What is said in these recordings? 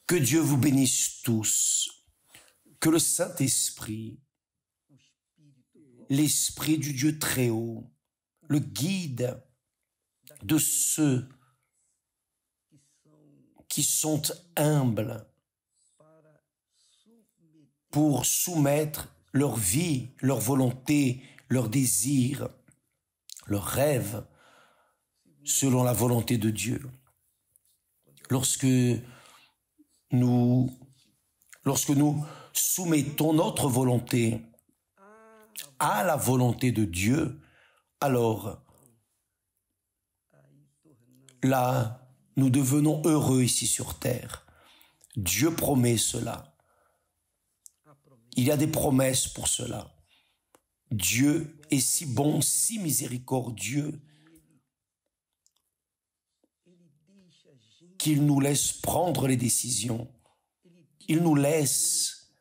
Que Dieu vous bénisse tous. Que le Saint-Esprit, l'Esprit du Dieu très haut, le guide de ceux qui sont humbles pour soumettre leur vie, leur volonté, leurs désirs, leurs rêves selon la volonté de Dieu. Lorsque nous soumettons notre volonté à la volonté de Dieu, alors là, nous devenons heureux ici sur terre. Dieu promet cela. Il y a des promesses pour cela. Dieu est si bon, si miséricordieux, qu'il nous laisse prendre les décisions. Il nous laisse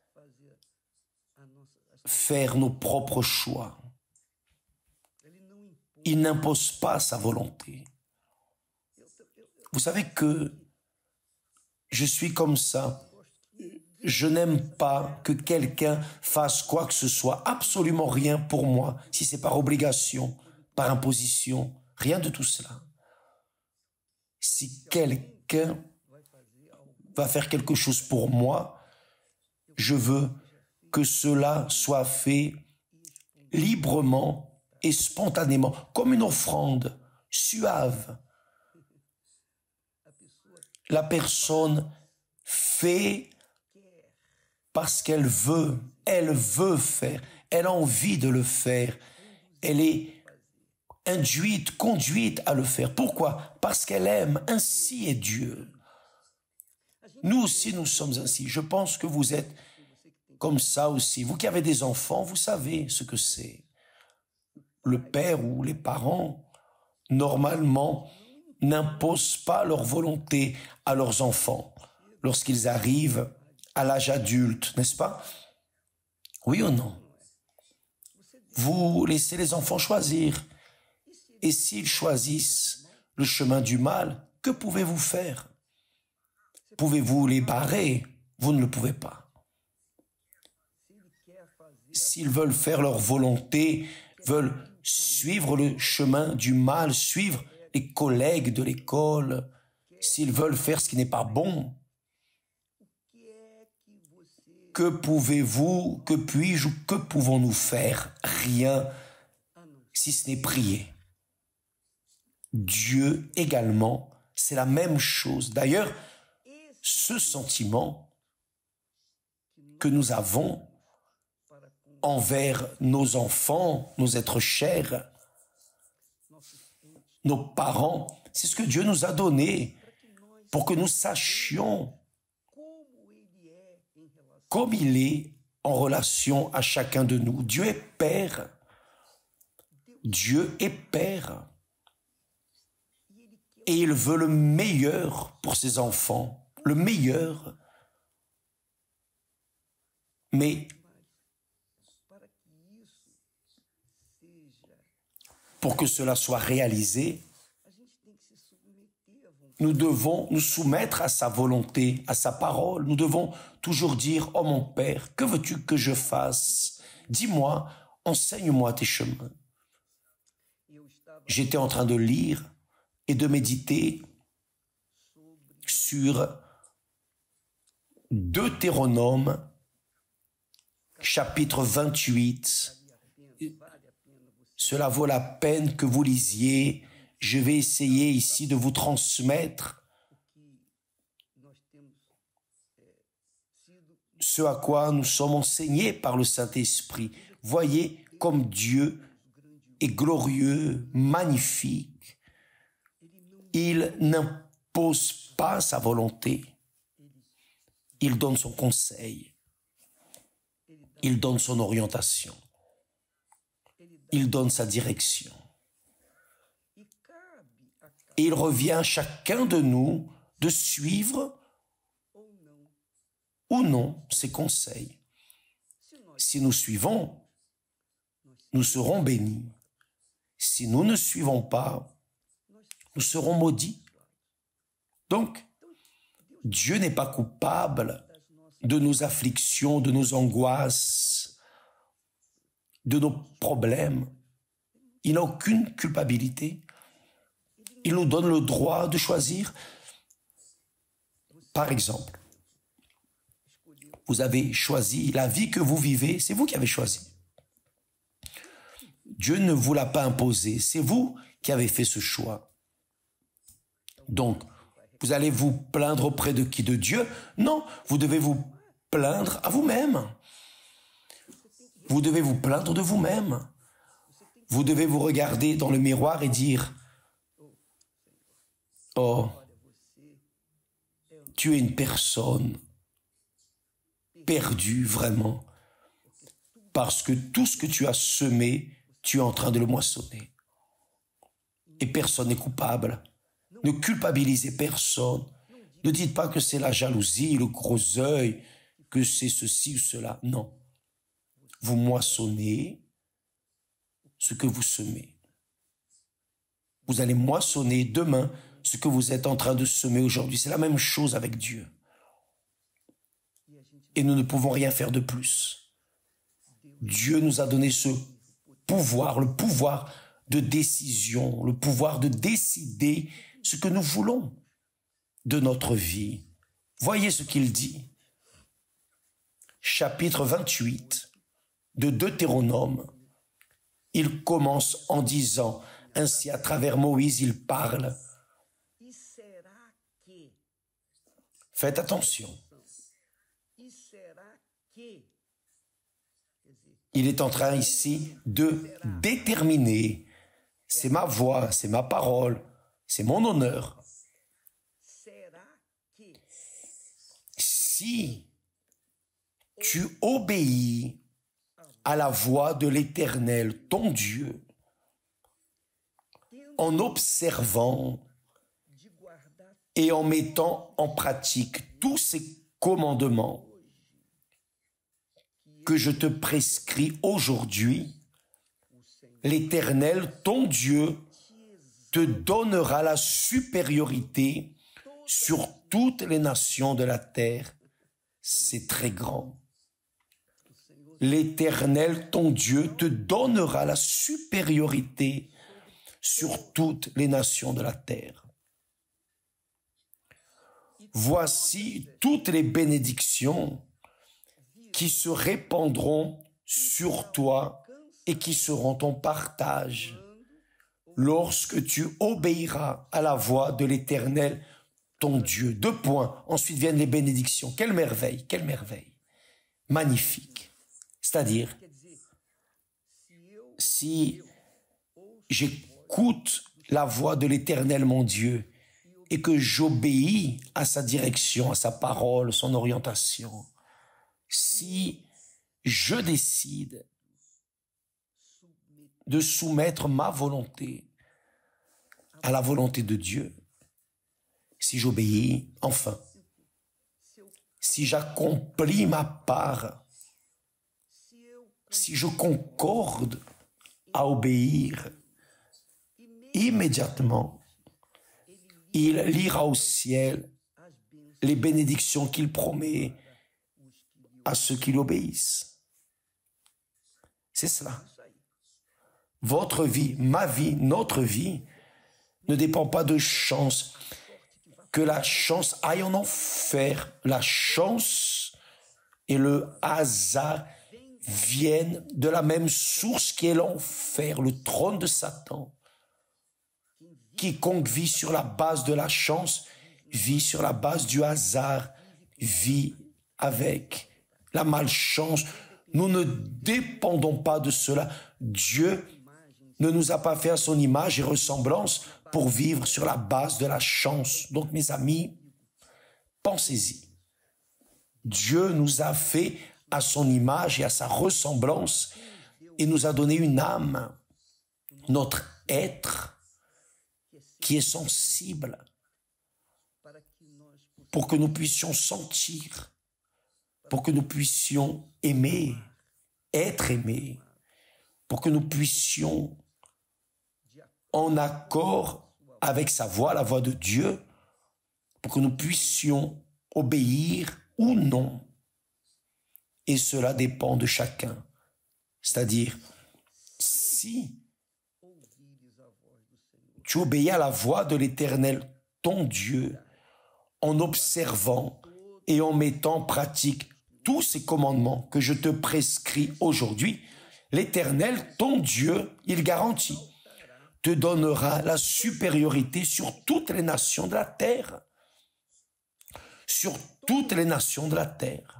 faire nos propres choix. Il n'impose pas sa volonté. Vous savez que je suis comme ça. Je n'aime pas que quelqu'un fasse quoi que ce soit, absolument rien pour moi, si c'est par obligation, par imposition, rien de tout cela. Si quelqu'un va faire quelque chose pour moi, je veux que cela soit fait librement et spontanément, comme une offrande suave. La personne fait parce qu'elle veut faire, elle a envie de le faire, elle est induite, conduite à le faire. Pourquoi? Parce qu'elle aime, ainsi est Dieu. Nous aussi, nous sommes ainsi. Je pense que vous êtes comme ça aussi. Vous qui avez des enfants, vous savez ce que c'est. Le père ou les parents, normalement, n'imposent pas leur volonté à leurs enfants lorsqu'ils arrivent à l'âge adulte, n'est-ce pas? Oui ou non? Vous laissez les enfants choisir. Et s'ils choisissent le chemin du mal, que pouvez-vous faire? Pouvez-vous les barrer? Vous ne le pouvez pas. S'ils veulent faire leur volonté, veulent suivre le chemin du mal, suivre les collègues de l'école, s'ils veulent faire ce qui n'est pas bon, que pouvez-vous, que puis-je ou que pouvons-nous faire? Rien, si ce n'est prier. Dieu également, c'est la même chose. D'ailleurs, ce sentiment que nous avons envers nos enfants, nos êtres chers, nos parents, c'est ce que Dieu nous a donné pour que nous sachions comme il est en relation à chacun de nous. Dieu est Père. Dieu est Père. Et il veut le meilleur pour ses enfants. Le meilleur. Mais pour que cela soit réalisé, nous devons nous soumettre à sa volonté, à sa parole. Nous devons toujours dire, « Oh mon Père, que veux-tu que je fasse? Dis-moi, enseigne-moi tes chemins. » J'étais en train de lire et de méditer sur Deutéronome, chapitre 28. Cela vaut la peine que vous lisiez. Je vais essayer ici de vous transmettre ce à quoi nous sommes enseignés par le Saint-Esprit. Voyez comme Dieu est glorieux, magnifique. Il n'impose pas sa volonté. Il donne son conseil. Il donne son orientation. Il donne sa direction. Et il revient à chacun de nous de suivre ou non ses conseils. Si nous suivons, nous serons bénis. Si nous ne suivons pas, nous serons maudits. Donc, Dieu n'est pas coupable de nos afflictions, de nos angoisses, de nos problèmes. Il n'a aucune culpabilité. Il nous donne le droit de choisir. Par exemple, vous avez choisi la vie que vous vivez, c'est vous qui avez choisi. Dieu ne vous l'a pas imposé, c'est vous qui avez fait ce choix. Donc, vous allez vous plaindre auprès de qui? De Dieu? Non, vous devez vous plaindre à vous-même. Vous devez vous plaindre de vous-même. Vous devez vous regarder dans le miroir et dire « Oh, tu es une personne perdue vraiment, parce que tout ce que tu as semé, tu es en train de le moissonner. Et personne n'est coupable. Ne culpabilisez personne. Ne dites pas que c'est la jalousie, le gros œil, que c'est ceci ou cela. Non. Vous moissonnez ce que vous semez. Vous allez moissonner demain ce que vous êtes en train de semer aujourd'hui. C'est la même chose avec Dieu. Et nous ne pouvons rien faire de plus. Dieu nous a donné ce pouvoir, le pouvoir de décision, le pouvoir de décider ce que nous voulons de notre vie. Voyez ce qu'il dit. Chapitre 28 de Deutéronome. Il commence en disant, ainsi à travers Moïse, il parle. Faites attention. Il est en train ici de déterminer, c'est ma voix, c'est ma parole, c'est mon honneur. Si tu obéis à la voix de l'Éternel, ton Dieu, en observant et en mettant en pratique tous ces commandements que je te prescris aujourd'hui, l'Éternel, ton Dieu, te donnera la supériorité sur toutes les nations de la terre. C'est très grand. L'Éternel, ton Dieu, te donnera la supériorité sur toutes les nations de la terre. Voici toutes les bénédictions qui se répandront sur toi et qui seront ton partage lorsque tu obéiras à la voix de l'Éternel, ton Dieu. 2 points. Ensuite viennent les bénédictions. Quelle merveille, quelle merveille. Magnifique. C'est-à-dire, si j'écoute la voix de l'Éternel, mon Dieu, et que j'obéis à sa direction, à sa parole, son orientation, si je décide de soumettre ma volonté à la volonté de Dieu, si j'obéis, enfin, si j'accomplis ma part, si je concorde à obéir, immédiatement, il lira au ciel les bénédictions qu'il promet à ceux qui l'obéissent. C'est cela. Votre vie, ma vie, notre vie ne dépend pas de chance. Que la chance aille en enfer, la chance et le hasard viennent de la même source qui est l'enfer, le trône de Satan. Quiconque vit sur la base de la chance, vit sur la base du hasard, vit avec la malchance. Nous ne dépendons pas de cela. Dieu ne nous a pas fait à son image et ressemblance pour vivre sur la base de la chance. Donc, mes amis, pensez-y. Dieu nous a fait à son image et à sa ressemblance et nous a donné une âme, notre être, qui est sensible pour que nous puissions sentir, pour que nous puissions aimer, être aimés, pour que nous puissions, en accord avec sa voix, la voix de Dieu, pour que nous puissions obéir ou non. Et cela dépend de chacun. C'est-à-dire, si tu obéis à la voix de l'Éternel, ton Dieu, en observant et en mettant en pratique tous ces commandements que je te prescris aujourd'hui, l'Éternel, ton Dieu, il garantit, te donnera la supériorité sur toutes les nations de la terre. Sur toutes les nations de la terre.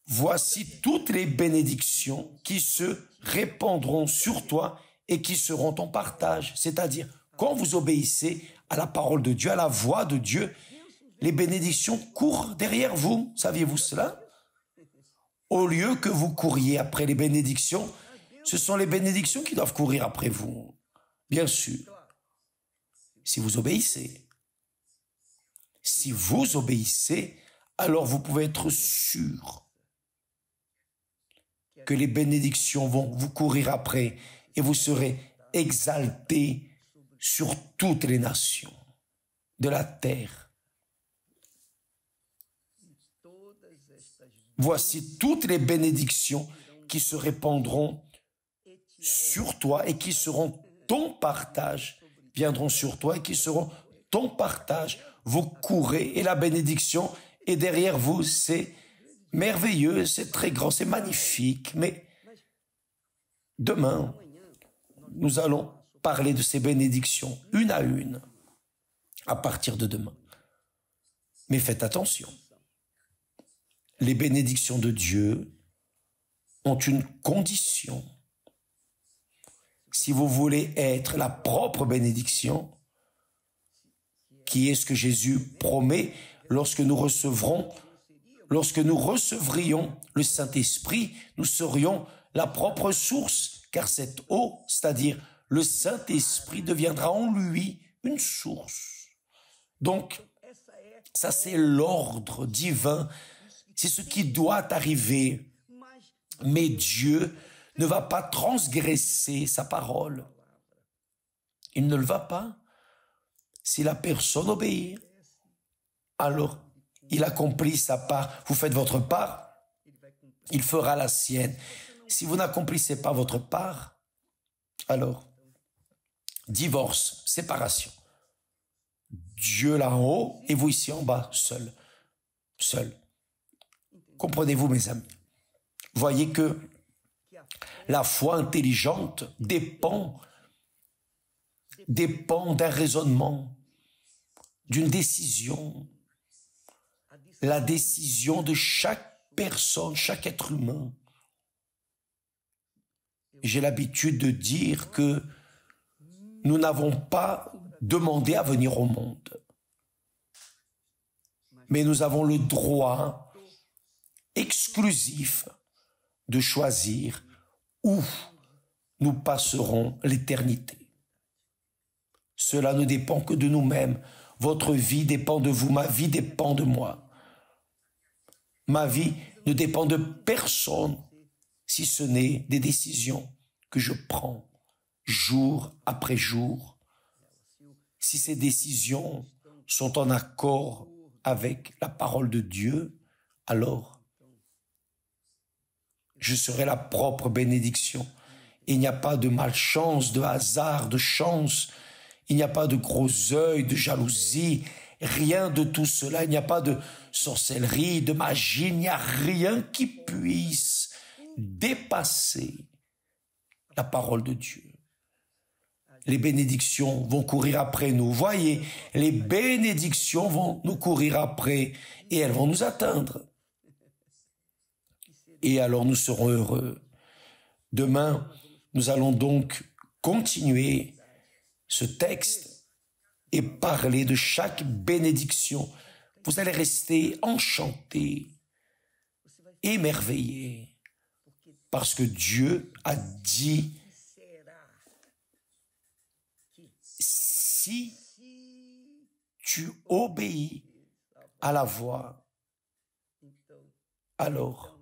Voici toutes les bénédictions qui se répandront sur toi et qui seront ton partage. C'est-à-dire, quand vous obéissez à la parole de Dieu, à la voix de Dieu, les bénédictions courent derrière vous. Saviez-vous cela? Au lieu que vous couriez après les bénédictions, ce sont les bénédictions qui doivent courir après vous. Bien sûr. Si vous obéissez. Si vous obéissez, alors vous pouvez être sûr que les bénédictions vont vous courir après et vous serez exaltés sur toutes les nations de la terre. Voici toutes les bénédictions qui se répandront sur toi et qui seront ton partage, viendront sur toi et qui seront ton partage. Vous courez et la bénédiction est derrière vous. C'est merveilleux, c'est très grand, c'est magnifique. Mais demain, nous allons parler de ces bénédictions une à une à partir de demain. Mais faites attention. Les bénédictions de Dieu ont une condition. Si vous voulez être la propre bénédiction, qui est ce que Jésus promet lorsque nous recevrions le Saint-Esprit, nous serions la propre source, car cette eau, c'est-à-dire le Saint-Esprit, deviendra en lui une source. Donc, ça c'est l'ordre divin, c'est ce qui doit arriver. Mais Dieu ne va pas transgresser sa parole. Il ne le va pas. Si la personne obéit, alors il accomplit sa part. Vous faites votre part, il fera la sienne. Si vous n'accomplissez pas votre part, alors divorce, séparation. Dieu là-haut et vous ici en bas, seul. Seul. Comprenez-vous, mes amis? Voyez que la foi intelligente dépend d'un raisonnement, d'une décision. La décision de chaque personne, chaque être humain. J'ai l'habitude de dire que nous n'avons pas demandé à venir au monde. Mais nous avons le droit exclusif de choisir où nous passerons l'éternité. Cela ne dépend que de nous-mêmes. Votre vie dépend de vous, ma vie dépend de moi. Ma vie ne dépend de personne, si ce n'est des décisions que je prends jour après jour. Si ces décisions sont en accord avec la parole de Dieu, alors je serai la propre bénédiction. Il n'y a pas de malchance, de hasard, de chance. Il n'y a pas de gros œil, de jalousie, rien de tout cela. Il n'y a pas de sorcellerie, de magie. Il n'y a rien qui puisse dépasser la parole de Dieu. Les bénédictions vont courir après nous. Voyez, les bénédictions vont nous courir après et elles vont nous atteindre. Et alors nous serons heureux. Demain, nous allons donc continuer ce texte et parler de chaque bénédiction. Vous allez rester enchantés, émerveillés, parce que Dieu a dit, si tu obéis à la voix, alors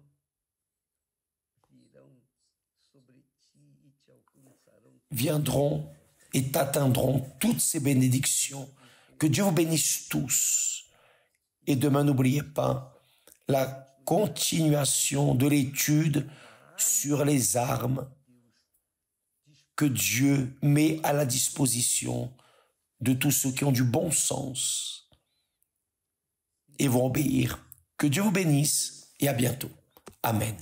viendront et t'atteindront toutes ces bénédictions Que Dieu vous bénisse tous. Et demain, n'oubliez pas la continuation de l'étude sur les armes que Dieu met à la disposition de tous ceux qui ont du bon sens et vont obéir. Que Dieu vous bénisse et à bientôt. Amen.